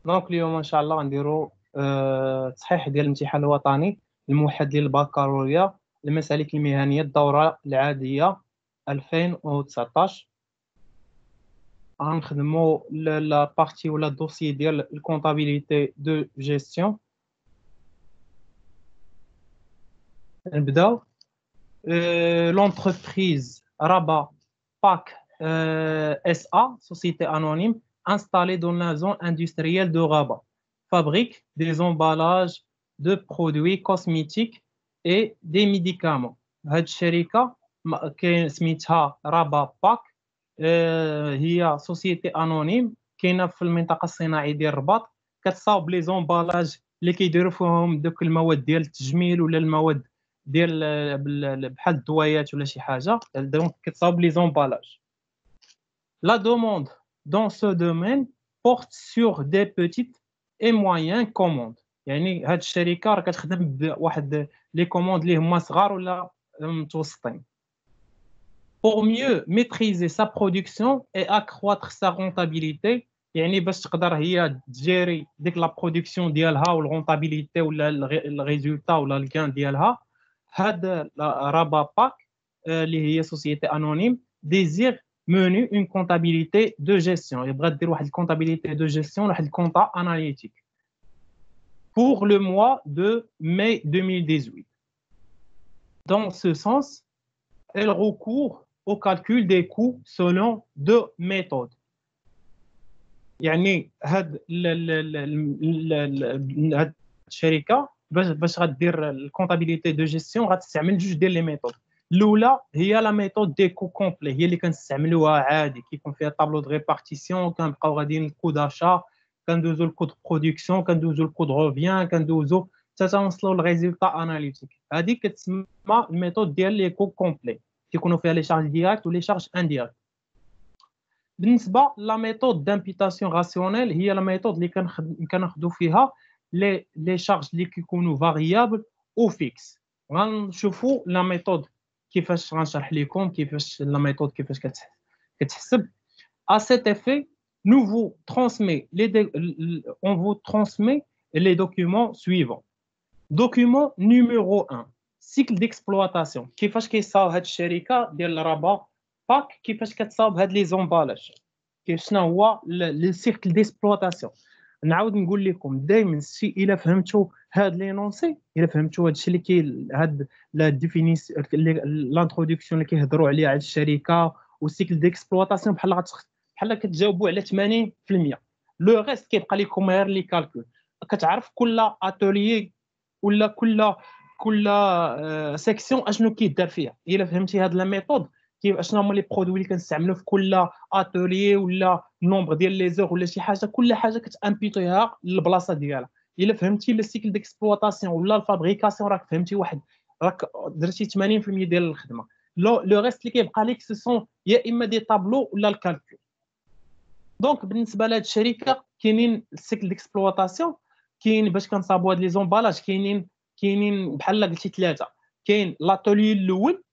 دونك اليوم ان شاء الله غنديروا تصحيح ديال الامتحان الوطني الموحد ديال البكالوريا المسالك المهنيه الدوره العاديه 2019. غنخدموا لا بارتي ولا الدوسي ديال الكونطابيليتي دو جيستيون. نبداو. L'entreprise Rabat PAC SA, société anonyme, installée dans la zone industrielle de Rabat, fabrique des emballages de produits cosmétiques et des médicaments. هاد الشركة كاين سميتها رابا باك، هي سوسيتي انونيم كاينه في المنطقة الصناعية ديال الرباط، كتصاوب لي زومبالاج اللي كيديروا فيهم دوك المواد ديال التجميل ولا المواد ديال بحال الدويات ولا شي حاجه، دونك كتصاوب لي زومبالاج. La demande dans ce domaine porte sur des petites et moyennes commandes. يعني هاد الشركه راه كتخدم بواحد لي كوموند اللي هما صغار ولا متوسطين. Pour mieux maîtriser sa production et accroître sa rentabilité، يعني باش تقدر هي تجيري ديك لا برودكسيون ديالها والرونطابيليتي ولا الريزولتا ولا الكان ديالها، هاد رابا باك اللي هي سوسيتي انونيم ديزير mener une comptabilité de gestion. يبغى دير واحد الكونتابيليتي دو جيستيون، واحد الكونتا اناليتيك pour le mois de mai 2018. Dans ce sens, elle recourt au calcul des coûts selon deux méthodes. يعني هاد الشركه باش غدير الكونتابيليتي دو جيستيون غتستعمل جوج ديال لي ميثود. الاولى هي لا ميثود دي كو كومبلي، هي اللي كنستعملوها عادي، كيكون فيها طابلو دو ريبارتيسيون، كنبقاو غاديين الكو داشا، كندوزو الكو دو برودكسيون، كندوزو الكو دو روفيان، كندوزو حتى تنوصلوا للريزولتا اناليتيك. هذه كتسمى الميثود ديال لي كو كومبلي، كيكونوا فيها لي شارج ديريكت ولي شارج انديريكت. بالنسبه لا ميثود دامبيتاسيون راسيونيل هي لا ميثود اللي كناخذوا فيها لي شارج اللي كيكونوا فاريابل او فيكس. غنشوفوا لا ميثود كيفاش غنشرح لكم كيفاش لا ميثود كيفاش كتحسب. à cet effet nous vous transmet on vous transmet les documents suivants. document numéro 1 cycle d'exploitation، كيفاش كيصاوب هاد الشركه ديال رابا باك، كيفاش كتصاوب هاد لي زومبالاج، كيف شنو هو لي سيكل ديسبلوطاسيون. نعاود نقول لكم دائما الا فهمتوا هاد لي نونسي، الا فهمتوا هاد الشيء اللي هاد لا ديفينيس لانتروداكسيون اللي كيهضروا عليها على الشركه والسيكل ديكسبلوطاسيون، بحال كتجاوبوا على 80%. لو ريست كيبقى لكم غير لي كالكول. كتعرف كل اتوليي ولا كل سيكسيون اشنو كيدار فيها. الا فهمتي هاد لا ميثود كيف اشنو هما لي برودوي اللي كنستعملوا في كل اتوليي ولا نومبر ديال لي زور ولا شي حاجه، كل حاجه كتامبيتيها للبلاصه ديالها. الا فهمتي لو سيكل ديكسبلوطاسيون ولا الفابريكاسيون راك فهمتي واحد، راك درتي 80% ديال الخدمه. لو ريست اللي كيبقى لك سو سون يا اما دي طابلو ولا الكالكول. دونك بالنسبه لهاد الشركه كاينين السيكل ديكسبلوطاسيون، كاين باش كنصاوبوا هاد لي زومبالاج كاينين بحال قلتي ثلاثه. كاين لاتوليي الاول،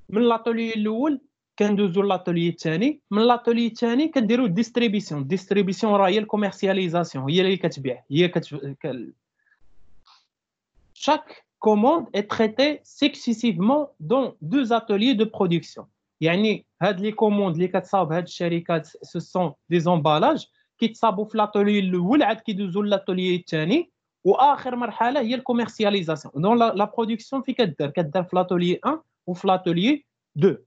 من لاتوليي الاول كندوزو لاتوليي الثاني، من لاتوليي الثاني كنديروا الديستريبيسيون راه هي الكوميرسياليزاسيون، هي اللي كتبيع، هي chaque commande est traitée successivement dans deux ateliers de production. يعني هاد لي كوموند اللي كتصاوب هاد الشركات سو سون دي زومبالاج كيتصاوبوا في لاتوليي الاول، عاد كيدوزوا لاتوليي الثاني، واخر مرحله هي الكوميرسياليزاسيون. دون لا برودكسيون في كدار في لاتوليي 1 وفي لاتوليي 2.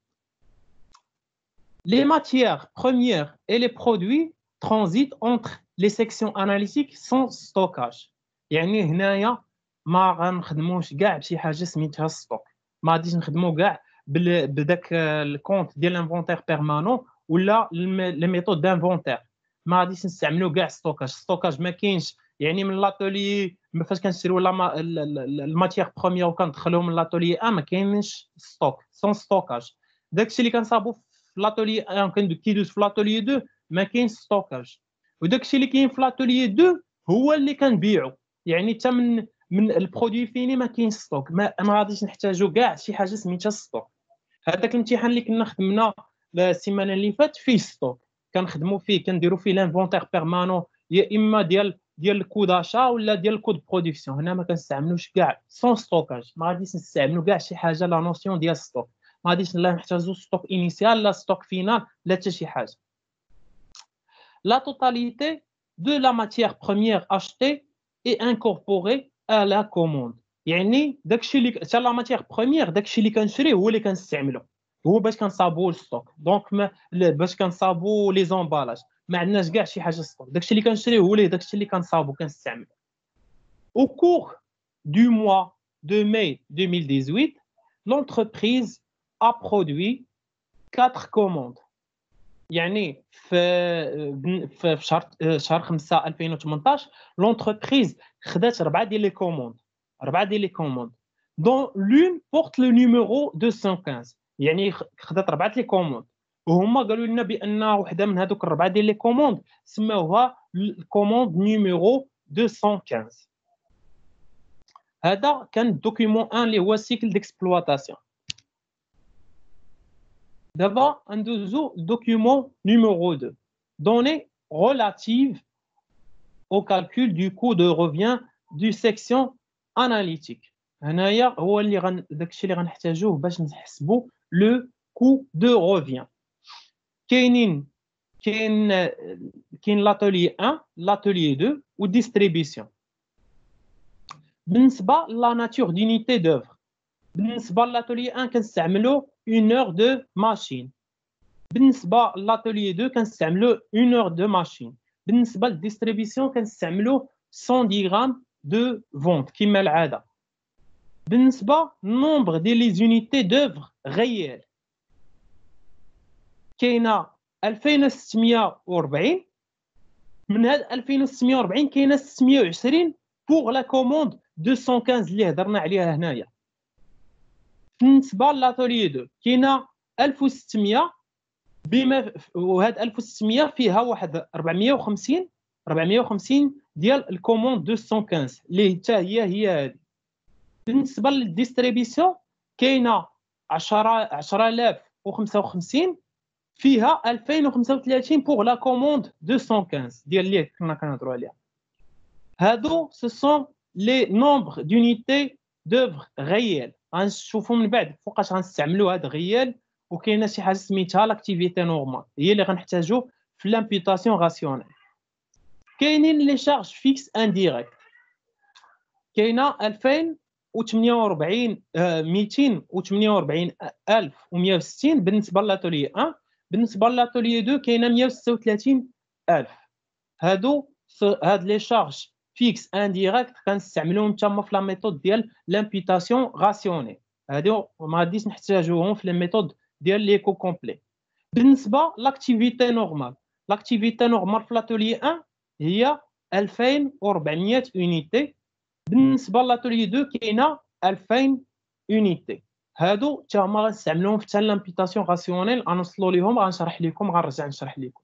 Les matières premières et les produits transitent entre les sections analytiques sans stockage. يعني هنايا ما غنخدموش كاع بشي حاجه سميتها ستوك، ما غاديش نخدمو كاع بداك الكونت ديال الانفونتير بيرمانون ولا لي ميثود دانفونتير، ما غاديش نستعملو كاع ستوكاج ما كاينش. يعني من لاتولي فاش كنشريو الماتيير بروميير وكندخلوهم من لاتولي 1 ما كاينش ستوك سون ستوكاج. داكشي اللي كنصاوبو في لاتولي 1 كيدوز في لاتولي 2 ما كاينش ستوكاج، وداكشي اللي كاين في لاتولي 2 هو اللي كنبيعو. يعني حتى من البرودوي فيني ما كاينش ستوك، ما غاديش نحتاجو كاع شي حاجه سميتها ستوك. هذاك الامتحان اللي كنا خدمنا السيمانه اللي فات فيه ستوك، كنخدموا فيه كنديروا فيه لانفونتير بيرمانون يا اما ديال الكو داشا ولا ديال الكو دو برودكسيون. هنا ما كنستعملوش كاع سون ستوكاج، ما غاديش نستعملوا كاع شي حاجه لا نوسيون ديال ستوك، ما غاديش لا نحتاجو ستوك انيسيال لا ستوك فينال لا حتى شي حاجه. La totalité de la matière première achetée est incorporée à la commande. يعني داكشي اللي حتى لا ماتيير بروميير داكشي اللي كنشريه هو اللي كنستعملو، هو باش كنصابو الستوك. دونك باش كنصابو لي زومبالاج ما عندناش كاع شي حاجه ستوك، داكشي اللي كنشريه هو اللي داكشي اللي كنصابو كنستعملو. Au cours du mois de mai 2018, l'entreprise a produit 4 commandes. يعني في شهر 5 2018 l'entreprise خدات 4 ديال لي كوموند dont l'une porte le numéro 215. يعني خدات 4 لي كوموند وهما قالوا لنا بان وحده من هذوك 4 ديال لي كوموند سماوها الكوموند نيميرو 215. هذا كان الدوكيومون 1 اللي هو سيكل ديكسبلواتاسيون. D'abord, un document numéro 2, données relatives au calcul du coût de revient du section analytique. هنايا هو اللي داكشي اللي غنحتاجوه باش نحسبوا لو coût de revient. كاين l'atelier 1, l'atelier 2 و distribution. بالنسبه لا nature d'unité d'œuvre، بالنسبه للاتولي 1 كنستعملوا 1 heure de machine. بالنسبه للاتولي 2 كنستعملوا 1 heure de machine. بالنسبه للديستريبيسيون كنستعملوا 100 درهم de vente كما العاده. بالنسبه للنومبر ديال لي زونيتي دوفر غيال كاينه 2640. من هاد 2640 كاينه 620 pour la commande 215 اللي هضرنا عليها هنايا. بالنسبه للاتولي 2 كاينه 1600 بما وهاد 1600 فيها واحد 450 ديال الكوموند 215 اللي حتى هي هذه. بالنسبه للديستريبيسيون كاينه 10055 فيها 2035 pour la commande 215 ديال اللي كنا كنهضروا عليها. هادو ce sont les nombres d'unités d'œuvre réelles. غنشوفوا من بعد فوقاش غنستعملوا هاد غيال. وكاينه شي حاجه سميتها لاكتيفيتي نورمال هي اللي غنحتاجو في لامبيوتاسيون راسيونيل. كاينين لي شارج فيكس انديريكت كاينه 248160 بالنسبه للاتولي 1. بالنسبه للاتولي 2 كاينه 136000. هاد لي شارج فيكس انديريكت كنستعملوهم تما في لا ميثود ديال لامبيوتاسيون راسيونيل. هادو ما غاديش نحتاجوهم في لي ميثود ديال ليكو كومبلي. بالنسبه لاكتيفيتي نورمال في لاتولي 1 هي 2400 يونيتي. بالنسبه لاتولي 2 كاينه 2000 يونيتي. هادو حتى هما غنستعملوهم في لامبيوتاسيون راسيونيل. غنوصلوا ليهم غنشرح لكم غنرجع نشرح لكم.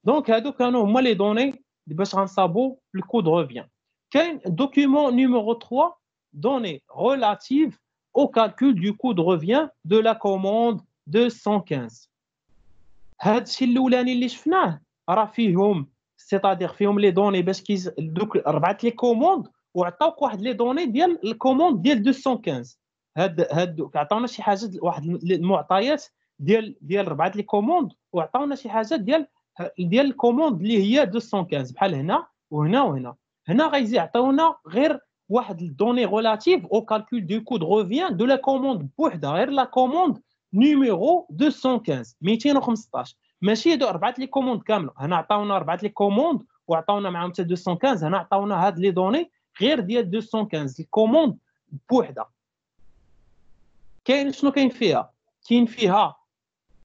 دونك هادو كانوا هما لي دوني باش غنصابوا الكو دو ريفيان. كاين دوكيومون نيميرو 3 données relatives au calcul du coût de revient de la commande 215. هادشي الاولاني اللي شفناه راه فيهم سيتادير فيهم لي دوني باش دوك 4 لي كوموند وعطاوك واحد لي دوني ديال الكوموند ديال 215. هاد عطاونا شي حاجه واحد المعطيات ديال 4 لي كوموند وعطاونا شي حاجه ديال الكوموند اللي هي 215 بحال هنا وهنا. هنا غيزي عطاونا غير واحد الدوني ريلاتيف او كالكول دو كو دو ريفيان دو لا كوموند بوحدها غير لا كوموند نيميرو 215 ماشي هادو 4 لي كوموند كامله. هنا عطاونا 4 لي كوموند وعطاونا معاهم حتى 215. هنا عطاونا هاد لي دوني غير ديال 215 الكوموند بوحدها. كاين شنو كاين فيها؟ كاين فيها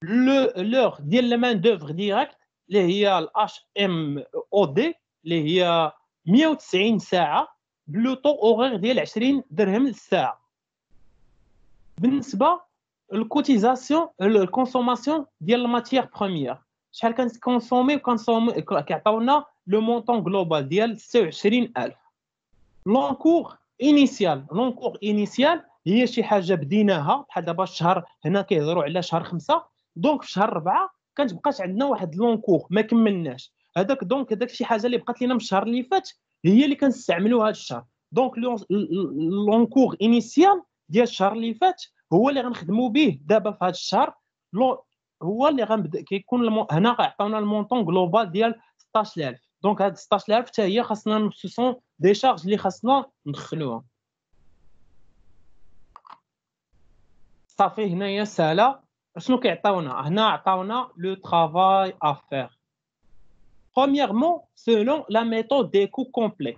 لور ديال المان دوفر ديريكت اللي هي الاش ام او دي اللي هي 190 ساعه بلوطو اوغير ديال 20 درهم للساعه. بالنسبه الكوتيزاسيون الكونسوماسيون ديال الماتيير بروميير شحال كنكونسومي كيعطيونا لو مونطون جلوبال ديال 26000. لونكور انيسيال هي شي حاجه بديناها بحال دابا الشهر هنا كيهضروا على شهر 5. دونك في شهر 4 كتبقاش عندنا واحد لونكور ما كملناش. هذاك شي حاجه اللي بقات لينا من الشهر اللي فات هي اللي كنستعملوا هذا الشهر. دونك لونكور انيسيال ديال الشهر اللي فات هو اللي غنخدموا به دابا في هذا الشهر. هو اللي غنبدا كيكون هنا عطاونا المونطون جلوبال ديال 16000. دونك هاد 16000 حتى هي خاصنا سون دي شارج اللي خاصنا ندخلوها. صافي هنايا ساهله. شنو كيعطيونا هنا؟ عطاونا لو travail à faire. Premièrement, selon la méthode des coûts complets.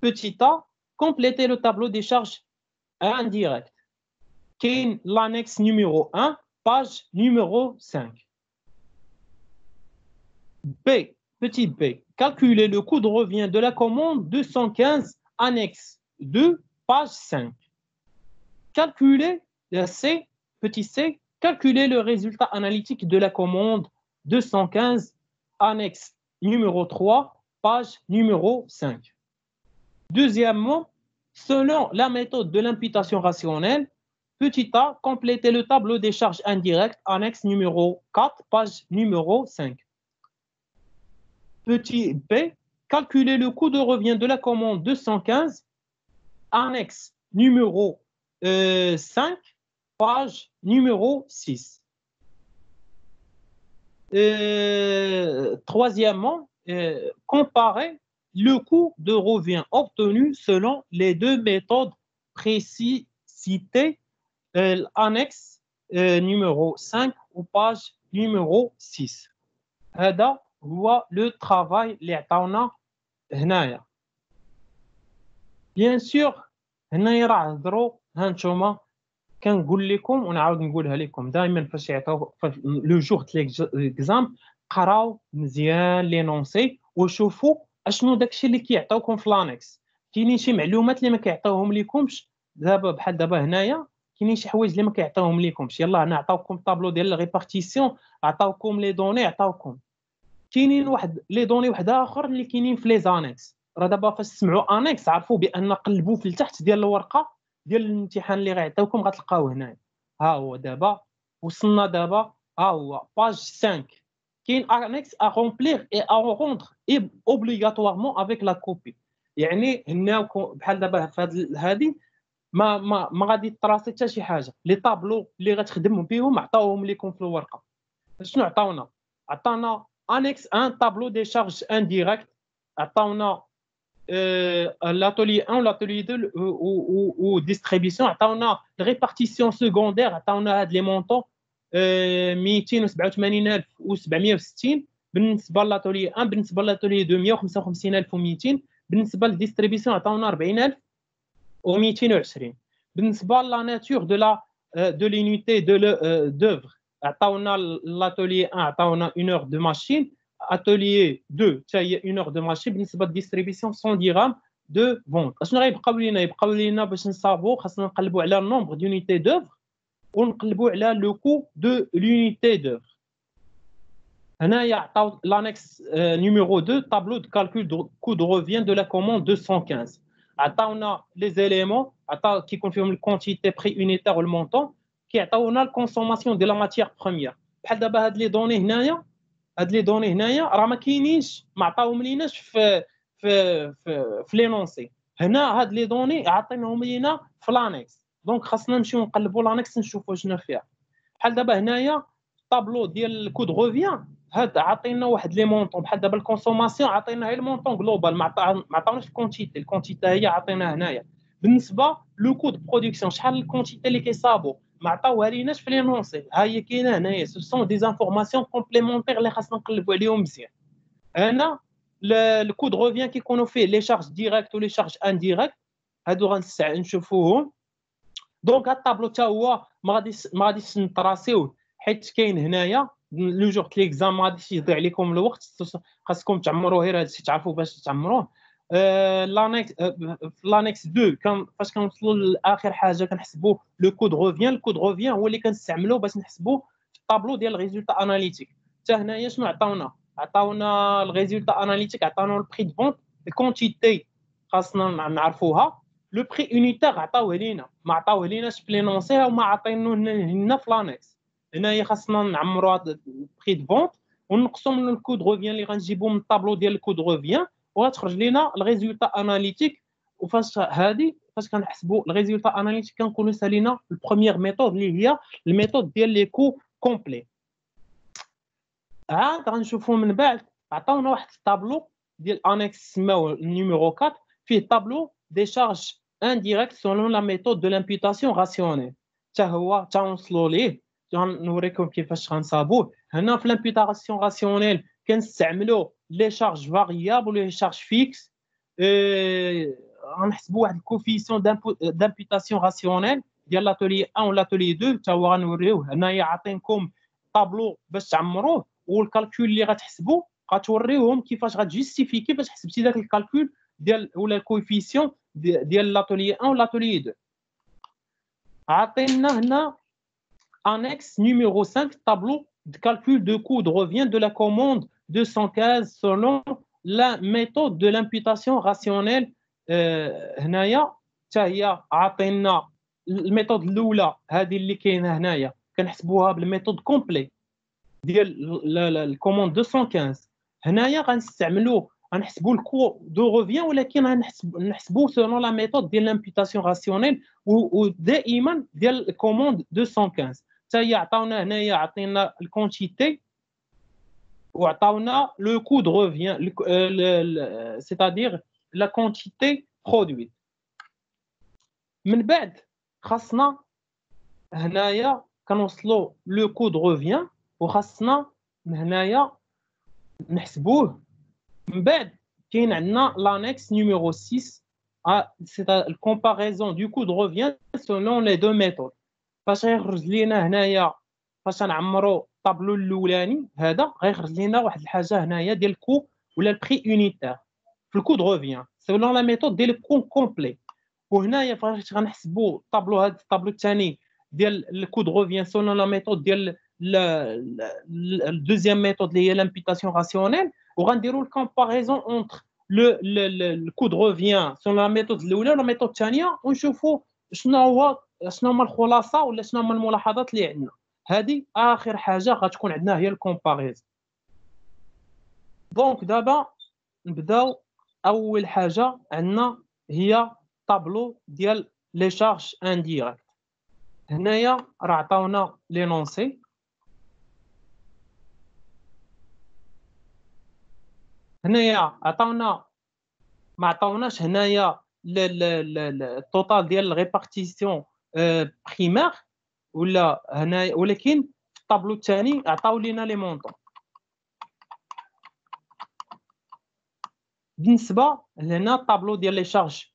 Petit a, compléter le tableau des charges indirectes. Qui l'annexe numéro 1, page numéro 5. B, petit b, calculer le coût de revient de la commande 215, annexe 2, page 5. Calculer C, petit c, calculer le résultat analytique de la commande 215, annexe numéro 3, page numéro 5. Deuxièmement, selon la méthode de l'imputation rationnelle, petit a, compléter le tableau des charges indirectes, annexe numéro 4, page numéro 5. Petit b, calculer le coût de revient de la commande 215, annexe numéro 5, page numéro 6. Troisièmement, comparer le coût de revient obtenu selon les deux méthodes précitées, annexe numéro 5 ou page numéro 6. هذا هو لو ترافاي اللي عطاونا هنايا. بيان سور هنايا راه هضروا ها نتوما كنقول لكم ونعاود نقولها لكم دائما فاش يعطيو لو جور تاع ليكزام قراو مزيان لي نونسي وشوفوا اشنو داكشي اللي كيعطيوكم في لانكس. كاينين شي معلومات اللي ما كيعطيوهم لكمش دابا بحال دابا هنايا كاينين شي حوايج اللي ما كيعطيوهم لكمش. يلاه هنا عطاوكم طابلو ديال ريبارتيسيون عطاوكم لي دوني عطاوكم كاينين واحد لي دوني واحد اخر اللي كاينين في لي زانكس. راه دابا فاش تسمعوا انكس عرفوا بان قلبوا في التحت ديال الورقه ديال الامتحان اللي غيعطيوكم غتلقاوه هنا. ها هو دابا وصلنا دابا ها هو باج 5 كاين انكس ا رومبلير اي ا روندر اوبليغاتوارمون افيك لا كوبي. يعني هنا بحال دابا في هذه ما غادي تراسي حتى شي حاجه. لي طابلو اللي غتخدم بهم عطاوهم لكم في الورقه. شنو عطاونا؟ عطانا annexe 1 tableau des charges indirectes. عطاونا l'atelier 1 l'atelier 2 ou distribution. عطاونا répartition secondaire. عطاونا هاد لي مونطون 287760 بالنسبه لاتولي 1. بالنسبه لاتولي 2 155200. بالنسبه للديستريبيسيون عطاونا 40220. بالنسبه لا ناتور de l'unité d'œuvre عطاونا l'atelier 1 عطاونا 1 heure de machine. atelier 2 حتى هي 1 heure de machine. بالنسبه للديستريبيسيون 100 درهم دو فونت. اشنو غيبقاو لينا؟ يبقاو لينا باش نصابو خاصنا نقلبوا على النومبر دونيتي دوفر ونقلبوا على لو كو دو لونيتي دوفر. هنايا عطاو l'annexe numéro 2 tableau de calcul de coût de revient de la commande 215. عطاونا لي زيليمون عطاو كيكون فيهم الكونتيتي بري يونيتير والمونطون كيعطيونا الكونسوماسيون ديال لا ماتيير بروميير. بحال دابا هاد لي دوني هنايا راه ما كاينينش ما عطاوهم ليناش في لي نونسي. هنا هاد لي دوني عاطينهم لينا في لانكس. دونك خاصنا نمشيو نقلبوا لانكس نشوفوا شنو فيها. بحال دابا هنايا طابلو ديال الكود روفيان هاد عاطينا واحد لي مونطون. بحال دابا الكونسوماسيون عاطينا غير المونطون جلوبال ما عطاوناش الكونتيتي هي عاطيناها هنايا. بالنسبه لو كود برودكسيون شحال الكونتيتي اللي كيصابوا ما عطاوها ليناش في لي نونسي. ها هي كاينه هنايا. سو سون دي انفورماسيون كومبليمونتير اللي خاصنا نقلبوا عليهم مزيان. هنا الكود روفيان كيكونوا فيه لي شارج ديريكت ولي شارج انديريكت هادو غنشوفوهم. دونك هاد الطابلو حتى هو ما غاديش نطراسيوه حيت كاين هنايا لو جور ليكزام ما غاديش يضيع عليكم الوقت. خاصكم تعمروه غير هادشي تعرفوا باش تعمروه. لانكس 2 فاش كنوصلوا لاخر حاجه كنحسبوا لو كود روفيان. الكود روفيان هو اللي كنستعملوه باش نحسبوا في الطابلو ديال الريزولتا اناليتيك. حتى هنايا شنو عطاونا الريزولتا اناليتيك عطاونا البري دو فونت الكونتيتي خاصنا نعرفوها. لو بري يونيتير عطاوه لينا ما عطاوه ليناش في لي نونسي وما عاطينوه لنا في لانكس. هنايا خاصنا نعمروا هذا البري دو فونت ونقصوا من الكود روفيان اللي غنجيبو من الطابلو ديال الكود روفيان وغتخرج لينا الريزولتا اناليتيك. وفاش هادي فاش كنحسبوا الريزولتا اناليتيك كنقولوا سالينا البروميير ميثود اللي هي الميثود ديال لي كو كومبلي. عاد غنشوفوا من بعد عطاونا واحد الطابلو ديال انكس سماوه نيميرو 4 فيه طابلو دي شارج انديريكت سولون لا ميثود دو لامبيوتاسيون راسيونيل. حتى هو تنوصلوا ليه غنوريكم كيفاش غنصابوه. هنا في لامبيوتاسيون راسيونيل كنستعملوا لي شارج فاريابل ولي شارج فيكس. غنحسبوا واحد الكوفيسيون دامبيوتاسيون راسيونيل ديال لاتولي 1 ولاتولي 2 حتى هو غنوريوه. هنايا عاطينكم طابلو باش تعمروه والكالكول اللي غتحسبوا غتوريوهم كيفاش غتجيستيفي كيفاش حسبتي داك الكالكول ديال ولا الكوفيسيون ديال لاتولي 1 ولاتولي 2. عاطينا هنا annexe numéro 5 tableau de calcul de coût de revient de la commande 215 selon la méthode de l'imputation rationnelle. هنايا حتى هي عاطينا الميثود الاولى هذه اللي كاينه هنايا كنحسبوها بالميثود كومبلي ديال الكوموند 215. هنايا غنحسبوا الكو دو روفيان ولكن غنحسبوا سولون لا ميثود ديال لامبيوتاسيون راسيونيل ودائما ديال الكوموند 215. حتى هي عطاونا هنايا عطينا الكونتيتي وعطاونا لو كو دو روفيان سيتادير لا كونتيتي برودويت. من بعد خاصنا هنايا كنوصلوا لو كو دو روفيان وخاصنا هنايا نحسبوه. من بعد كاين عندنا l'annexe numéro 6 c'est la comparaison du coût de revient selon les deux méthodes. فاش غيخرج لينا هنايا فاش نعمروا الطابلو الاولاني هذا غيخرج لينا واحد الحاجه هنايا ديال الكو ولا البري يونيتير في الكو دو روفيان selon la méthode ديال الكو كومبلي. وهنايا فاش غنحسبوا الطابلو هذا الطابلو الثاني ديال الكو دو روفيان selon la méthode ديال الدوزيام ميثود اللي هي لامبيوتاسيون راسيونيل وغنديروا الكومباريزون اونتر le coût de revient sur la méthode الاولى ولا الميثود الثانيه ونشوفوا شنو هما الخلاصه ولا شنو هما الملاحظات اللي عندنا. هذه اخر حاجه غتكون عندنا هي الكومباريزون. دونك دابا نبداو. اول حاجه عندنا هي طابلو ديال لي شارج انديريكت. هنايا راه عطاونا لينونسي. هنايا عطاونا ما عطاوناش هنايا التوتال ديال الريبارتيسيون بريمير ولا هنايا ولكن في الطابلو الثاني عطاو لينا لي مونطون. بالنسبه لهنا الطابلو ديال لي شارج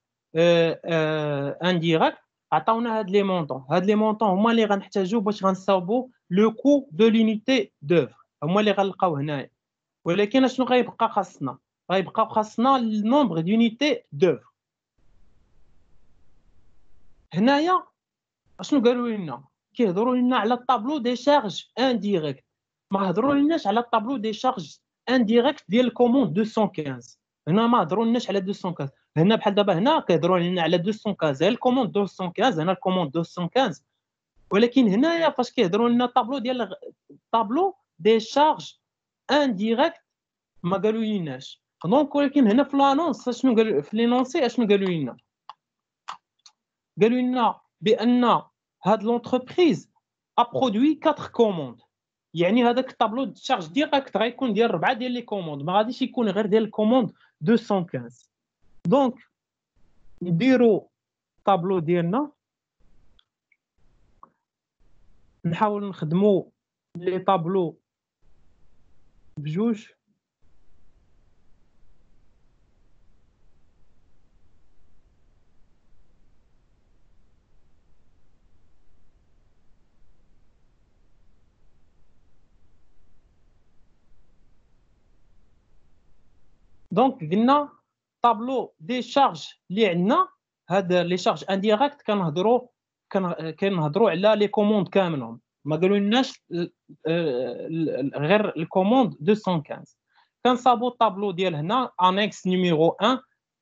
انديريكت عطاونا هاد لي مونطون. هاد لي مونطون هما اللي غنحتاجو باش غنصاوبوا لو كو دو لونيتي دوفر هما اللي غنلقاو هنايا. ولكن شنو غيبقى خاصنا؟ غيبقى خاصنا النومبر دونيتي دوفر. هنايا شنو قالوا لنا؟ كيهضروا لنا على الطابلو دي شارج انديريكت ما هضروا لناش على الطابلو دي شارج انديريكت ديال الكوموند 215. هنا ما هضروا لناش على 215. هنا بحال دابا هنا كيهضروا لنا على 215 الكوموند 215 هنا الكوموند 215. ولكن هنايا فاش كيهضروا لنا الطابلو ديال طابلو دي شارج انديريكت ما قالوا لناش. دونك ولكن هنا في لانونس شنو قالوا في لينونسي؟ شنو قالوا لنا؟ قالوا لنا بان هاد لونتربريز ا برودوي 4 كوموند. يعني هذاك الطابلو د شارج ديريكت غيكون ديال 4 ديال لي كوموند ما غاديش يكون غير ديال الكوموند 215. دونك نديروا الطابلو ديالنا نحاول نخدموا لي طابلو بجوج. دونك قلنا طابلو دي شارج اللي عندنا هاد لي شارج انديريكت كنهضروا على لي كوموند كاملهم ما قالوا لناش غير الكوموند 215. كنصابوا الطابلو ديال هنا انكس نيميرو 1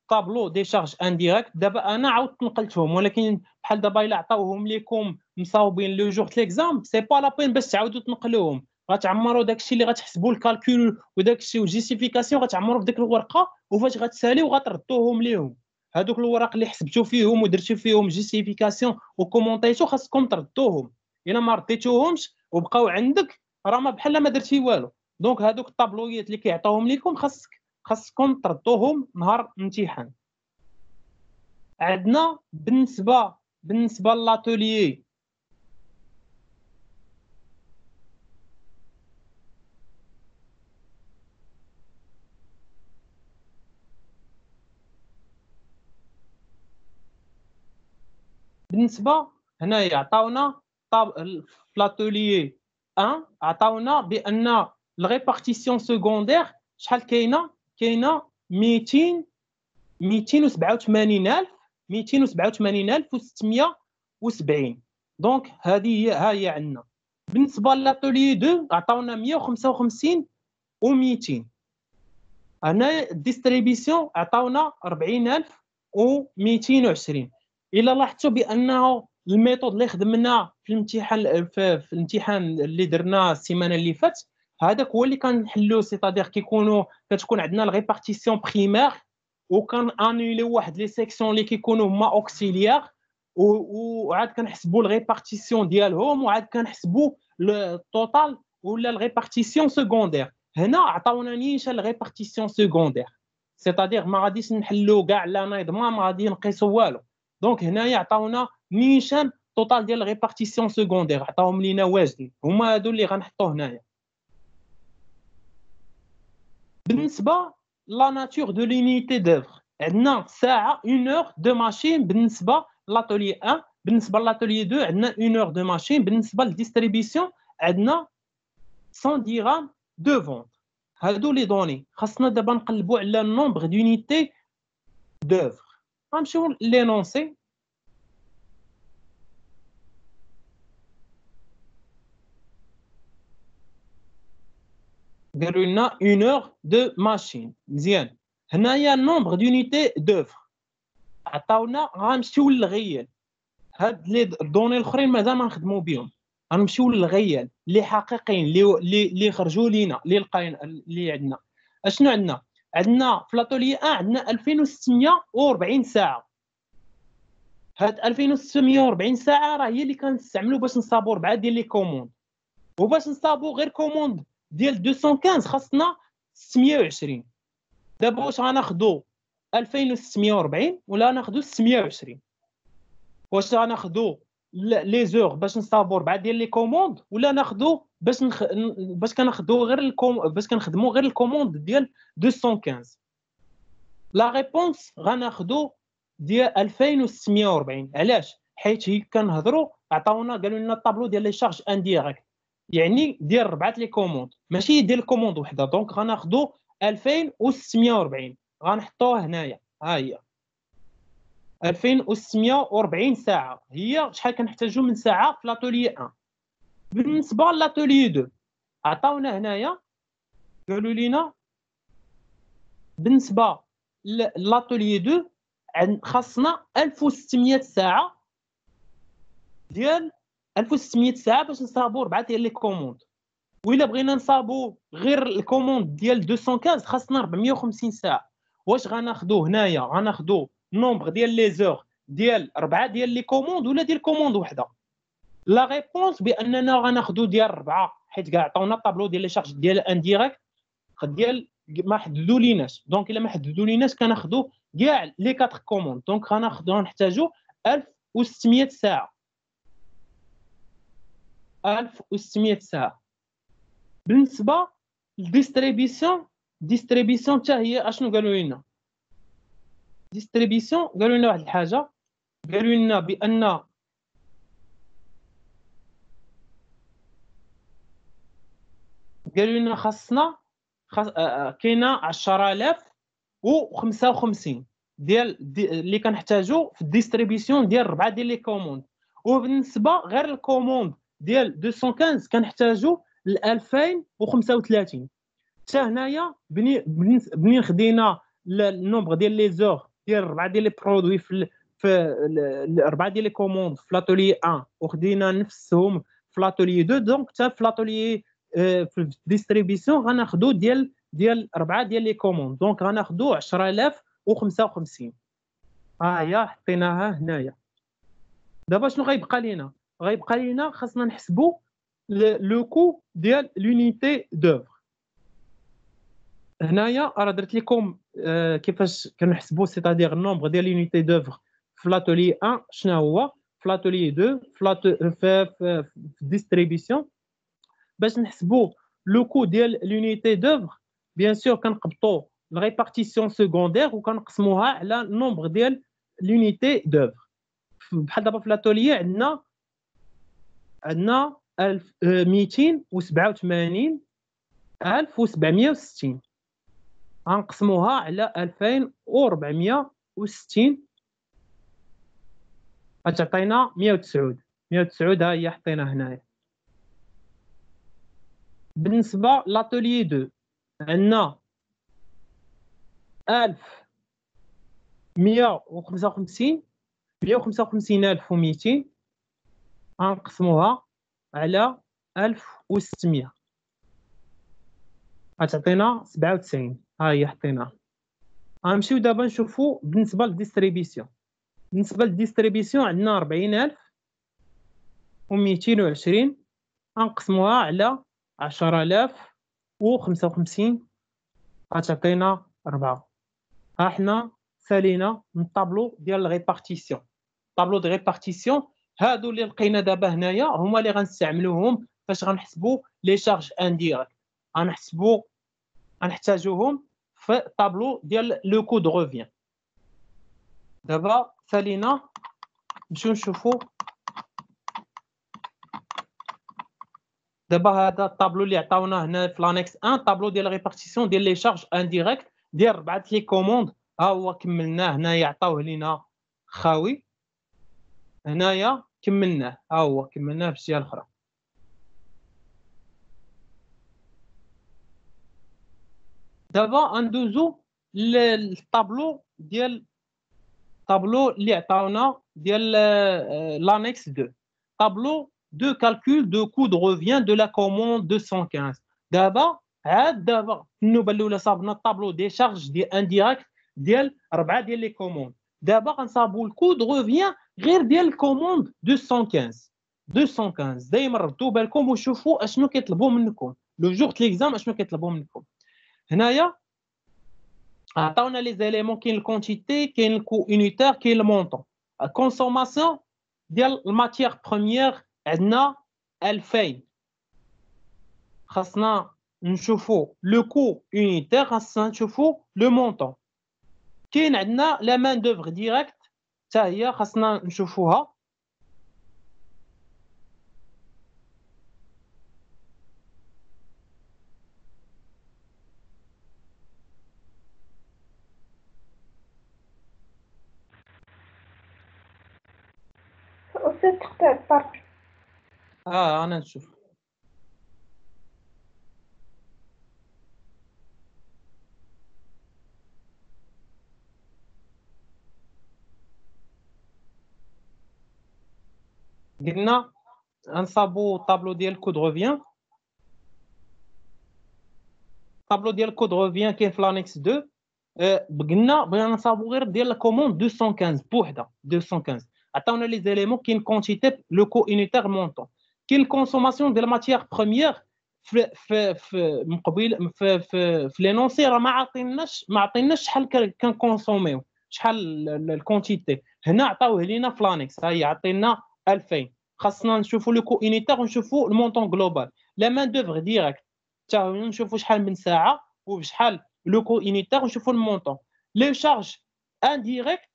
طابلو دي شارج انديريكت. دابا انا عاودت نقلتهم ولكن بحال دابا الا عطاوهم لكم مصاوبين لو جور ليكزامبل سي با لا بين باش تعاودوا تنقلوهم غتعمروا داكشي اللي غتحسبوا الكالكول وداكشي وجيستيفيكاسيون غتعمروا في ديك الورقه، وفاش غتساليو غتردوهم ليهم. هادوك الوراق اللي حسبتوا فيهم ودرتوا فيهم جيستيفيكاسيون وكومونطيتو خاصكم تردوهم. الا ما رديتوهمش وبقاو عندك راه ما بحال ما درتي والو. دونك هادوك الطابلويات اللي كيعطيوهم لكم خاصكم تردوهم نهار الامتحان. عندنا بالنسبه للاتوليي هنايا عطاونا في لاتوليي 1 عطاونا بان الريبارتيسيون سكوندير شحال كاينه 287,670. دونك هذه هي عندنا. بالنسبه لاتوليي 2 عطاونا 155 و200. هنا الديستريبيسيون عطاونا 40,220. الا لاحظتوا بانه الميثود اللي خدمنا في الامتحان اللي درنا السيمانه اللي فاتت هذاك هو اللي كنحلوه. سيتادير كتكون عندنا الريبارتيسيون بريمير وكان انيليو واحد لي سيكسيون اللي كيكونوا هما اوكسيليير وعاد كنحسبوا الريبارتيسيون ديالهم وعاد كنحسبوا التوتال ولا الريبارتيسيون سكوندير. هنا عطاونا نيشان الريبارتيسيون سكوندير، سيتادير ما غاديش نحلوا كاع لانايض ما غادي نقيسوا والو. دونك هنايا عطاونا نيشان توتال ديال الريبارتيسيون سكوندير، عطاوهم لينا واجدين، هما هادو اللي غنحطوا هنايا. بالنسبه لا ناتور دو لونيتي دوفر عندنا ساعه 1 اور دو ماشين بالنسبه لاتولي 1. بالنسبه لاتولي 2 عندنا 1 اور دو ماشين. بالنسبه للديستريبيسيون عندنا 100 درهم دو فونت. هادو لي دوني. خاصنا دابا نقلبوا على النومبر دونيتي دوفر. غنمشيو لينونسي. قالوا لنا 1 اور دو ماشين. مزيان. هنايا النومبر دونيتي دوفر عطاونا. غنمشيو للغيال. هاد لي دوني الاخرين مازال ما نخدموا بهم. غنمشيو للغيال اللي حقيقيين اللي خرجوا لينا اللي لقينا اللي عندنا. اشنو عندنا في لاتولي 1 عندنا 2640 ساعه. هاد 2640 ساعه راه هي اللي كنستعملوا باش نصابوا 4 ديال لي كوموند، وباش نصابوا غير كوموند ديال 215 خاصنا 620. دابا واش غناخذوا 2640 ولا ناخذوا 620؟ واش غناخذوا لي زور باش نصابوا 4 ديال لي كوموند ولا ناخذوا باش كناخذوا غير باش كنخدموا غير الكوموند ديال 215؟ لا ريبونس غناخذوا ديال 2640. علاش؟ حيت هي كنهضروا عطاونا قالوا لنا الطابلو ديال لي شارج انديريكت، يعني ديال 4 لي كوموند ماشي ديال الكوموند وحده. دونك غناخذوا 2640 غنحطوها هنايا. ها هي 2640 ساعه هي شحال كنحتاجوا من ساعه في لاتولي 1. بالنسبه لاتولي 2 عطاونا هنايا قالوا لنا بالنسبه لاتولي 2 خاصنا 1600 ساعه ديال 1600 ساعه باش نصابوا 4 ديال لي كوموند. وإلا بغينا نصابوا غير الكوموند ديال 215 خاصنا 450 ساعه. واش غناخذوا هنايا؟ غناخذوا نومبر ديال لي زور ديال 4 ديال لي كوموند ولا ديال كوموند وحده؟ لا ريبونس باننا غناخذوا ديال 4 حيت كاع عطاونا الطابلو ديال لي شارج ديال انديريكت ديال ما حددوا ليناش. دونك الا ما حددوا ليناش كناخذوا كاع لي 4 كوموند. دونك غنحتاجوا 1600 ساعه. 1600 ساعه. بالنسبه للديستريبيسيون حتى هي اشنو قالوا لنا؟ ديستريبيسيون قالوا لنا واحد الحاجه، قالوا لنا بان خاصنا كاينه 10055 ديال اللي كنحتاجوا في الديستريبيسيون ديال 4 ديال لي كوموند. وبالنسبه غير الكوموند ديال 215 كنحتاجوا ل 2035. حتى هنايا بنين خدينا النومبر ديال لي زور ديال 4 ديال لي برودوي في 4 ديال لي كوموند في لاتولي 1 وخدينا نفسهم في لاتولي 2. دونك حتى في لاتولي في الديستريبيسيون غناخذوا ديال 4 ديال لي كوموند، دونك غناخذوا 10055. ها هي حطيناها هنايا. دابا شنو غيبقى لينا؟ غيبقى لينا خاصنا نحسبوا لو كو ديال لونيتي دوفر. هنايا راه درت لكم كيفاش كنحسبوا سيتادير النومبر ديال لونيتي دوفر في لاتولي 1 شنو هو، في لاتولي 2 في الديستريبيسيون. باش نحسبوا لو كو ديال لونيتي دوفر بيان سور كنقبطوا الريبارتيسيون سيكوندير وكنقسموها على النومبر ديال لونيتي دوفر. بحال دابا في لاتولي عندنا 287760 غنقسموها على 2460 غتعطينا 109. ها هي حطينا هنايا. بالنسبه لاتولي 2 عندنا 155200 غنقسموها على 1600 غتعطينا 97. ها هي حطيناها. غنمشيو دابا نشوفوا بالنسبه للديستريبيسيون. بالنسبه للديستريبيسيون عندنا 40220 غنقسموها على 10055 غتعطينا 4. ها حنا سالينا من الطابلو ديال الريبارتيسيون. طابلو دو ريبارتيسيون هادو اللي لقينا دابا هنايا هما اللي غنستعملوهم فاش غنحسبوا لي شارج انديريكت. غنحتاجوهم في الطابلو ديال لو كو دو روفيان. دابا سالينا نمشيو نشوفوا دابا هذا الطابلو اللي عطاونا هنا في لانكس 1 طابلو ديال ريبارتيسيون ديال لي شارج انديريكت ديال 4 لي كوموند. ها هو كملناه هنايا عطاوه لينا خاوي هنايا كملناه. ها هو كملناه في الجهه الاخرى. دابا غندوزو للطابلو ديال الطابلو اللي عطاونا ديال لانكس 2 طابلو de calcul de coût de revient de la commande 215. دابا دابا النوبه الاولى صابنا الطابلو دي شارج ديال انديريكت ديال 4 ديال لي كوموند. دابا غنصابوا الكو دو روفيان غير ديال الكوموند 215. دايما ردوا بالكم وشوفوا اشنو كيطلبوا منكم لو جور ليكزام اشنو كيطلبوا منكم. هنايا عطاونا لي زيليمون كاين الكونتيتي كاين الكو يونيتير كاين المونطون. الكونسوماسيون ديال الماتيير بروميير عندنا 2000 خاصنا نشوفوا لو كو يونيتير خاصنا نشوفوا لو مونطون. كاين عندنا لا مان دوفر ديريكت حتى هي خاصنا نشوفوها. أستاذ تقطع الطرف. انا نشوف. قلنا غنصابوا طابلو ديال كود روفيان. طابلو ديال كود روفيان كاين في لانكس 2. بغينا نصابوا غير ديال الكوموند 215 بوحده 215. عطاونا لي زيليمون كاين كونتيتي لو كو يونيتير مونطون. كاين الكونسوماسيون ديال ماتيير بروميير في مقبل في لينونسي راه ما عطيناش شحال كنكونسوميو شحال الكونتيتي. هنا عطاوه لينا في لانكس. ها هي عطينا 2000 خاصنا نشوفوا لو كو يونيتير ونشوفوا المونطون جلوبال. لا مان دوفر ديريكت حتى نشوفوا شحال من ساعه وبشحال لو كو يونيتير ونشوفوا المونطون. لي شارج انديريكت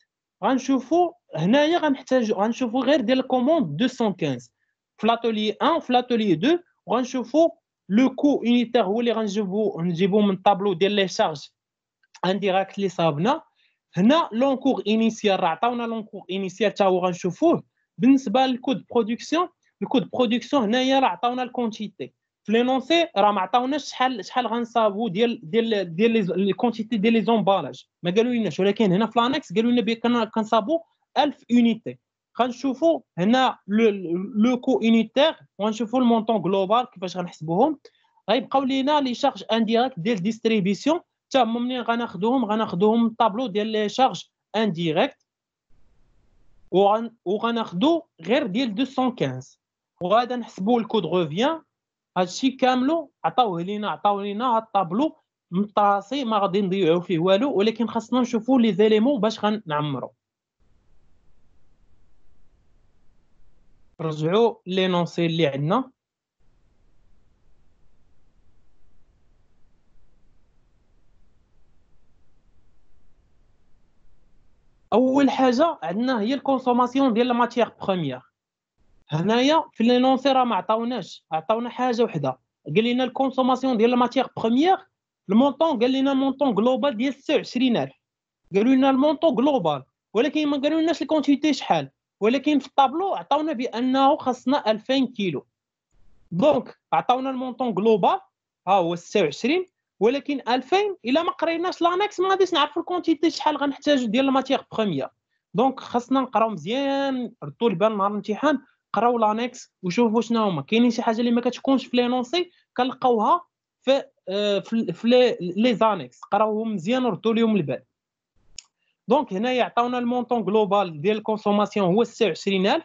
غنشوفوا هنايا غنشوفوا غير ديال الكوموند 215 في لاتولي 1 في لاتولي 2 وغنشوفوا لو كو يونيتير هو اللي نجيبو من الطابلو ديال لي شارج انديريكت اللي صابنا. هنا لونكور انيسيال راه عطاونا لونكور انيسيال حتى هو غنشوفوه. بالنسبه للكود برودكسيون الكود برودكسيون هنايا راه عطاونا الكونتيتي في لينونسي راه ما عطاوناش شحال غنصابوا ديال الكونتيتي ديال لي زومبالاج ما قالوا لناش. ولكن هنا في لانكس قالوا لنا بان كنصابوا 1000 يونيتي. غنشوفوا هنا لو كو يونيتير وغنشوفوا المونطون جلوبال كيفاش غنحسبوهم. غيبقاو لينا لي شارج انديريكت ديال ديستريبيسيون حتى هما منين غناخذوهم من الطابلو ديال لي شارج انديريكت وغناخذو غير ديال 215 وغادا نحسبوا الكود روفيان. هادشي كاملو عطاوه لينا هاد الطابلو مطاسي ما غادي نضيعوا فيه والو، ولكن خاصنا نشوفوا لي زيليمون باش غنعمروا. رجعوا لينونسي اللي عندنا. اول حاجه عندنا هي الكونسوماسيون ديال الماتيير بروميير. هنايا في لينونسي راه ما عطاونا حاجه وحده، قال لنا الكونسوماسيون ديال الماتيير بروميير المونطون، قال لنا مونطون جلوبال ديال 26000. قالوا لنا المونطون جلوبال ولكن ما قالوا لناش الكونتيتي شحال، ولكن في الطابلو عطاونا بانه خاصنا 2000 كيلو. دونك عطاونا المونطون جلوبال ها هو 26، ولكن 2000 الا ما قريناش لانكس ما غاديش نعرفوا الكونتيتي شحال غنحتاجو ديال الماتيير بروميير. دونك خاصنا نقراو مزيان، ردوا البال نهار الامتحان، قراو لانكس وشوفوا شنو هما. كاينين شي حاجه اللي ما كتكونش في لينونسي كنلقاوها في لي زانكس، قراوهم مزيان وردوا لهم البال. دونك هنايا عطاونا المونطون جلوبال ديال الكونسوماسيون هو 26000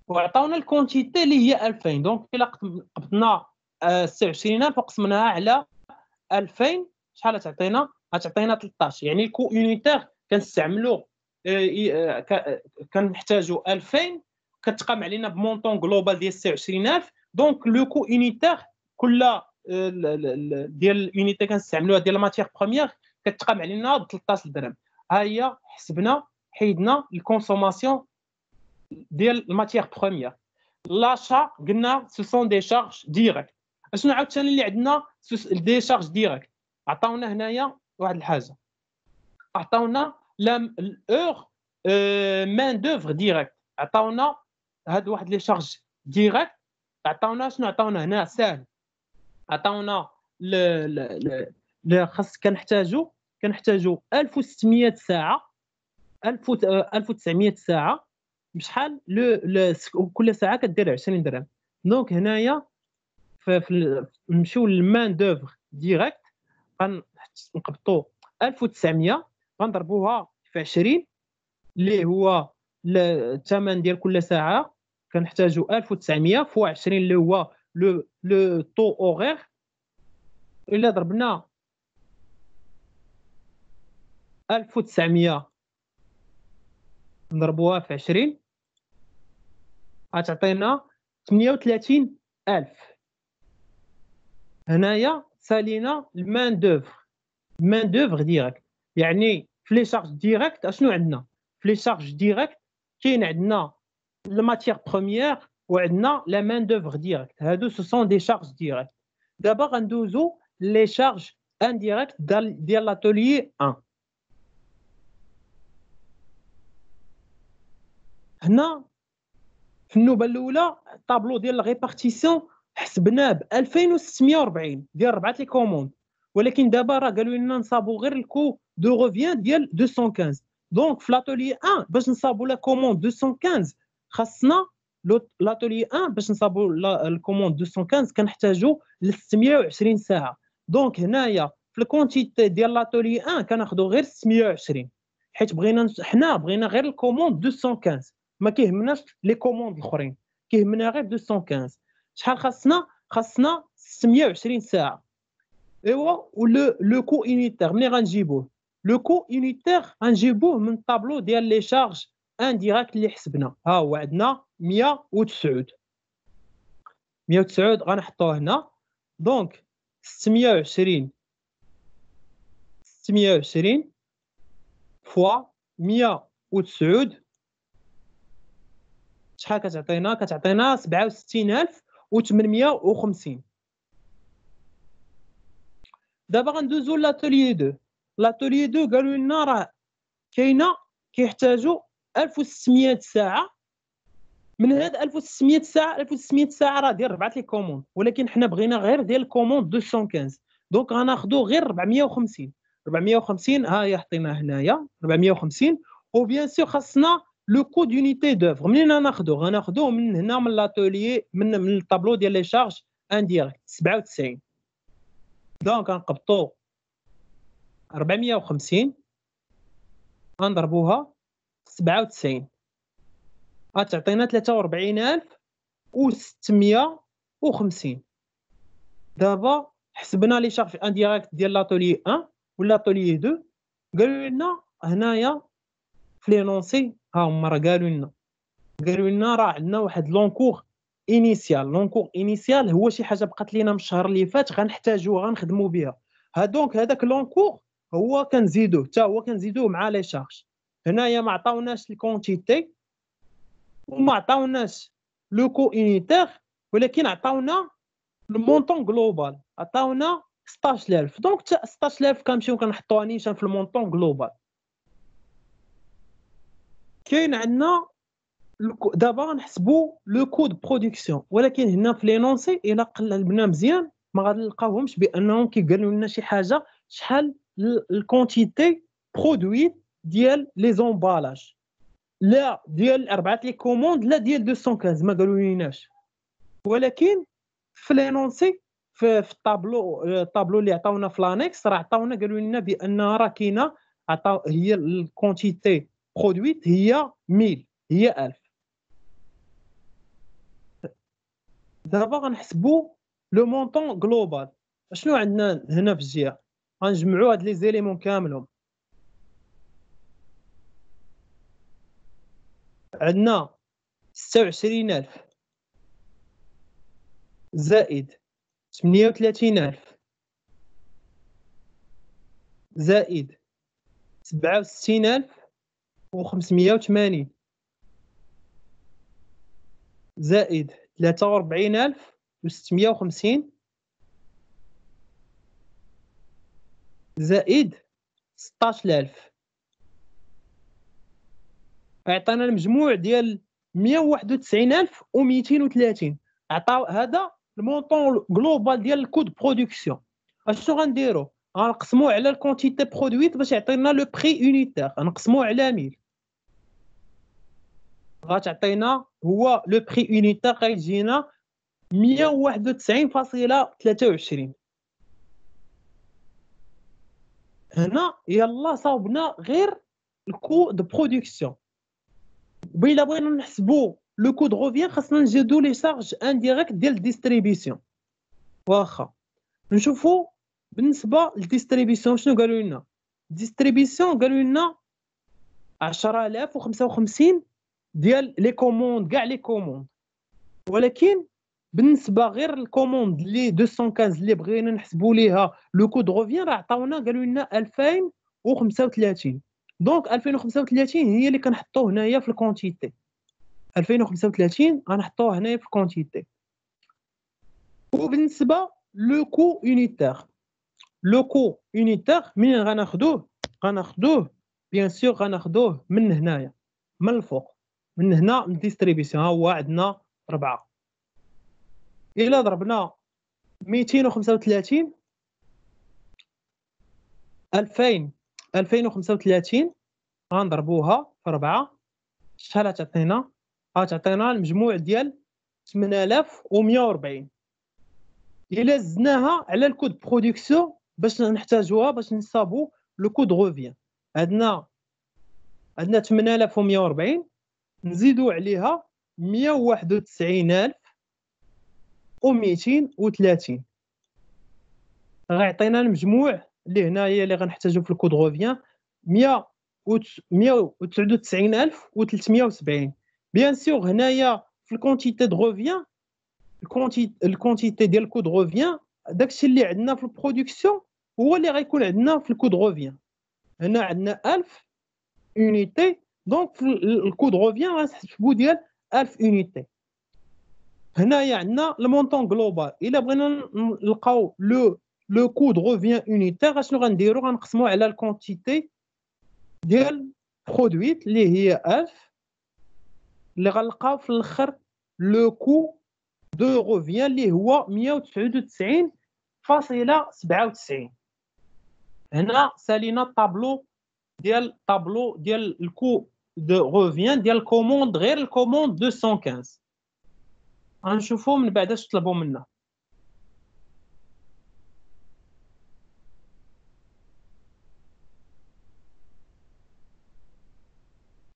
وعطاونا الكونتيتي اللي هي 2000. دونك الا قبضنا 26000 وقسمناها على 2000 شحال غتعطينا؟ غتعطينا 13. يعني الكو يونيتير كنستعملوا كنحتاجوا 2000 كتقام علينا بمونطون جلوبال ديال 26000. دونك لو كو يونيتير كل ديال اليونيتي كنستعملوها ديال الماتيير بروميير كتقام علينا ب 13 درهم. ها هي حسبنا حيدنا الكونسوماسيون ديال الماتيير بروميير. لاشا قلنا سو سون دي شارج ديريكت. اشنو عاوتاني اللي عندنا دي شارج ديريكت؟ عطاونا هنايا واحد الحاجه، عطاونا الاور مان دوفر ديريكت. عطاونا هاد واحد لي شارج ديريكت. عطاونا شنو عطاونا هنا؟ ساهل، عطاونا خاص كنحتاجو 1600 ساعه 1900 ساعه بشحال كل ساعه كدير 20 درهم. دونك هنايا نمشيو للمان دوفر ديريكت غنقبطوا 1900 غنضربوها في 20 اللي هو الثمن ديال كل ساعه. كنحتاجوا 1900 فوا 20 اللي هو لو طو اورير. الا ضربنا 1900 نضربوها في 20 غتعطينا 38000. هنايا سالينا المان دوفر ديريكت. يعني في لي شارج ديريكت اشنو عندنا؟ في لي شارج ديريكت كاين عندنا الماتيير بروميير وعندنا لا مان دوفر ديريكت. هادو سو سون دي شارج ديريكت. دابا غندوزو لي شارج انديريكت ديال لاتوليي 1. هنا في النوبه الاولى الطابلو ديال الريبارتيسيون حسبناه ب 2640 ديال 4 لي كوموند، ولكن دابا راه قالوا لنا نصابوا غير الكو دو روفيان ديال 215. دونك في لاتوليي 1 باش نصابوا لا كوموند 215 خاصنا لاتوليي 1 باش نصابوا الكوموند 215 كنحتاجوا ل 620 ساعه. دونك هنايا في الكونتيتي ديال لاتوليي 1 كناخذوا غير 620 حيت حنا بغينا غير الكوموند 215، ما كيهمناش لي كوموند الاخرين، كيهمنا غير 215. شحال خاصنا 620 ساعه. ايوا لو كو يونيتير ملي غنجيبوه؟ لو كو يونيتير غنجيبوه من الطابلو ديال لي شارج انديريكت اللي حسبنا. ها هو عندنا 109 غنحطوه هنا. دونك 620 فوا 109 شحال كتعطينا؟ كتعطينا 67850. دابا غندوزو لاتوليي 2. لاتوليي 2 قالوا لنا راه كاينه كيحتاجوا 1600 ساعه. من هاد 1600 ساعه راه ديال 4 لي كوموند، ولكن حنا بغينا غير ديال الكوموند 215. دونك غناخذوا غير 450. ها هي حطينا هنايا 450. وبيان سور خاصنا لو كو دونيتي دوفر منين غناخدوه من هنا من لاتوليي من الطابلو ديال لي شارج انديريكت 97. دونك غنقبطوا 450 غنضربوها 97 غتعطينا 43650. دابا حسبنا لي شارج انديريكت ديال لاتوليي 1 ولا لاتوليي 2. قالوا لنا هنايا في لينونسي ها هما راه قالوا لنا راه عندنا واحد لونكور انيسيال هو شي حاجه بقات لينا من الشهر اللي فات غنحتاجوها غنخدموا بها. دونك هذاك لونكور هو كنزيدوه حتى هو كنزيدوه مع لي شارج. هنايا ما عطاوناش الكونتيتي وما عطاوناش لو كو يونيتير، ولكن عطاونا المونطون جلوبال، عطاونا 16000. دونك حتى 16000 كنمشيو كنحطوها نيشان في المونطون جلوبال. كاين عندنا دابا غنحسبوا لو كود برودكسيون، ولكن هنا في لينونسي الا قلبنا مزيان ما غنلقاوهمش بانهم كيقالوا لنا شي حاجه شحال الكونتيتي برودويت ديال لي زومبالاج، لا ديال 4 لي كوموند لا ديال 215 ما قالوا ليناش. ولكن في لينونسي في الطابلو اللي عطاونا في لانكس راه عطاونا قالوا لنا بان راه كاينه هي الكونتيتي برودويت هي 1000 هي 1000. دابا غنحسبوا لو مونطون جلوبال. شنو عندنا هنا في الجهه؟ غنجمعوا هاد لي زيليمون كاملهم. عندنا 26000 زائد 38000 زائد 67580 زائد 43650 زائد 16000 عطانا المجموع ديال 191230. عطاو هذا المونطون جلوبال ديال الكود برودكسيون. اشنو غنديروا؟ غنقسموه على الكونتيتي برودويت باش يعطينا لو بري يونيتير، غنقسموه على 1000 غتعطينا هو لو بري يونيتير غيجينا 191.23. هنا يلا صاوبنا غير الكو دو برودكسيون. بلا بغينا نحسبوا لو كو دو روفيان خاصنا نزيدو لي شارج انديريكت ديال الديستريبيسيون. واخا نشوفوا بالنسبه للديستريبيسيون شنو قالوا لنا. الديستريبيسيون قالوا لنا 10055 ديال لي كوموند كاع لي كوموند، ولكن بالنسبه غير الكوموند لي 215 اللي بغينا نحسبوا ليها لو كو دو روفيان راه عطاونا قالوا لنا 2035. دونك 2035 هي اللي كنحطوه هنايا في الكونتيتي. 2035 غنحطوه هنايا في الكونتيتي. وبالنسبه لو كو يونيتير منين غناخدوه بيان سور غناخدوه من هنايا من الفوق من هنا من ديستريبيسيون. ها هو عندنا 4. الا ضربنا 235 2035 غنضربوها في 4 شحال غتعطينا؟ غتعطينا المجموع ديال 8140. الا زدناها على الكود برودكسيون باش نحتاجوها باش نصابو لو كود روفيان، عندنا 8140 نزيدو عليها 191230 غيعطينا المجموع اللي هنايا اللي غنحتاجو في الكود روفيان 199370. بيان سور هنايا في الكونتيتي دو روفيان الكونتيتي ديال الكود روفيان داكشي اللي عندنا في البرودكسيون هو اللي غيكون عندنا في الكود روفيان. هنا عندنا 1000 يونيتي، دونك في الكود روفيان غنحسبوا ديال 1000 يونيتي. هنايا عندنا المونطون جلوبال. الا بغينا نلقاو لو كود روفيان يونيتير اشنو غنديروا؟ غنقسموا على الكونتيتي ديال برودويت اللي هي 1000 اللي غنلقاو في الاخر لو كو دو روفيان اللي هو 199.97. هنا سالينا الطابلو ديال الكو دو روفيان ديال الكوموند غير الكوموند 215 غنشوفوا من بعد اش طلبوا منا.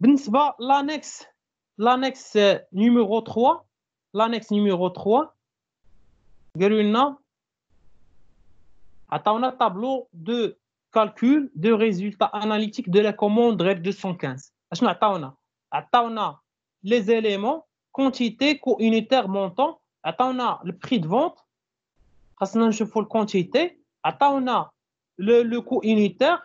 بالنسبه لانكس نيميرو 3 لانكس نيميرو 3 قالوا لنا عطاونا طابلو دو calcul de résultats analytiques de la commande RED 215. اشنو عطاونا les éléments quantité co-unitaire montant عطاونا le prix de vente خاصنا نشوفوا الكونتيتي عطاونا le coût unitaire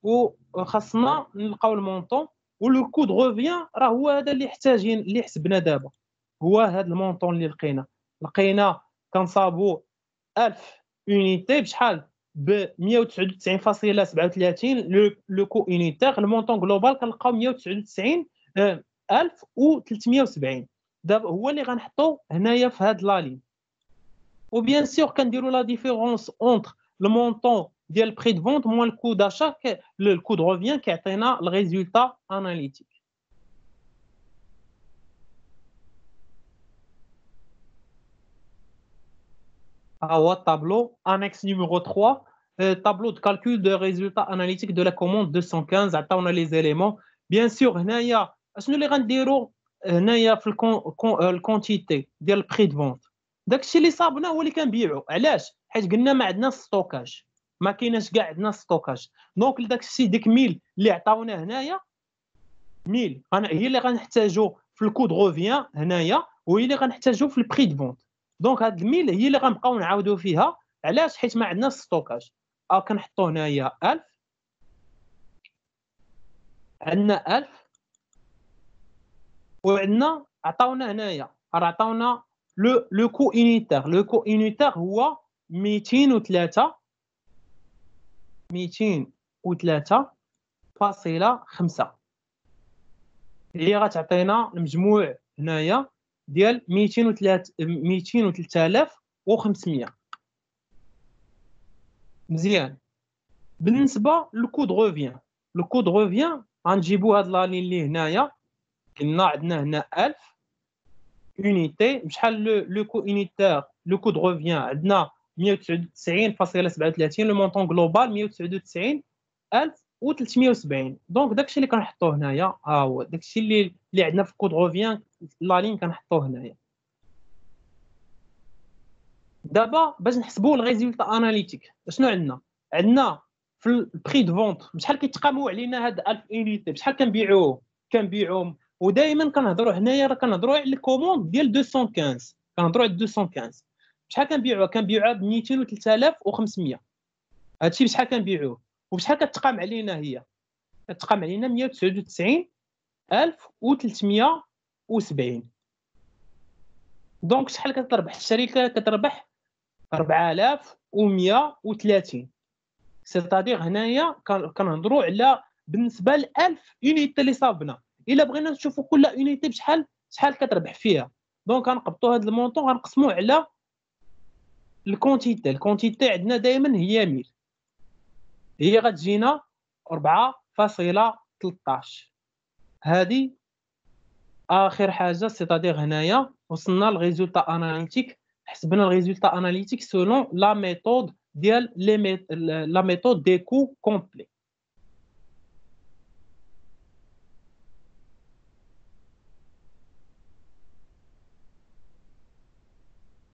وخاصنا نلقاو المونطون ولو كو دو روفيان راه هو هذا اللي حسبنا دابا هو هذا المونطون اللي لقينا كنصابو 1000 unité بشحال ب 199.37 لو كو unitaire المونطون جلوبال كنلقاو 199,370 دابا هو اللي غنحطو هنايا في هاد لا لين. وبيان سور كنديروا لا ديفيرونس اونتر لو مونطون ديال البري دو فونت موان الكو داشا الكو دو روفيان كيعطينا الريزولتا اناليتيك. ها هو الطابلو انكس نيميرو 3 tableau de calcul de résultats analytiques de la commande 215 عطاونا لي زيليمون. بيان سور هنايا اشنو اللي غنديروا هنايا في الكونتيتي ديال البري دو فونت داكشي اللي صابنا هو اللي كنبيعو. علاش؟ حيت قلنا ما عندناش ستوكاج، ما كايناش كاع عندنا ستوكاج. دونك داكشي ديك ميل اللي عطاونا هنايا ميل هي اللي غنحتاجو في الكود روفيان هنايا وهي اللي غنحتاجو في البري دو فونت. دونك هاد الميل هي اللي غنبقاو نعاودو فيها. علاش؟ حيت ما عندناش ستوكاج. كنحطو هنايا 1000 عندنا 1000 وعندنا عطاونا هنايا راه عطاونا لو كو unitaire. لو كو unitaire هو 203.5 هي غتعطينا المجموع هنايا ديال 203,500. مزيان. بالنسبه للكود روفيان الكود روفيان غنجيبو هاد لا لين اللي هنايا قلنا عندنا هنا 1000 unité بشحال لو كو unitaire لو كود روفيان عندنا 199.37 لو مونطون جلوبال 199,370. دونك داكشي اللي كنحطوه هنايا ها هو داكشي اللي عندنا في الكود روفيان لا لين كنحطوه هنايا. دابا باش نحسبوا الريزولتا اناليتيك شنو عندنا في البري دو فونت بشحال كيتقاموا علينا هاد 1000 unité بشحال كنبيعوهم ودائما كنهضروا هنايا راه كنهضروا على الكوموند ديال 215 كنهضروا على 215 بشحال كنبيعوها ب 203,500. هادشي بشحال كنبيعوه وبشحال كتقام علينا هي كتقام علينا 199,370. دونك شحال كتربح الشركه؟ كتربح 4130. سيتادير هنايا كنهضروا على بالنسبه ل 1000 يونيتي اللي صابنا. الا بغينا نشوفوا كل يونيتي شحال كتربح فيها دونك غنقبطوا هذا المونطون غنقسموه على الكونتيتي عندنا دائما هي 1000 هي غتجينا 4.13. هذه اخر حاجه سيتادير هنايا وصلنا للريزولتا اناليتيك. حسبنا الريزولتا اناليتيك سولون لا ميثود ديال لا ميثود دي كو كومبلي.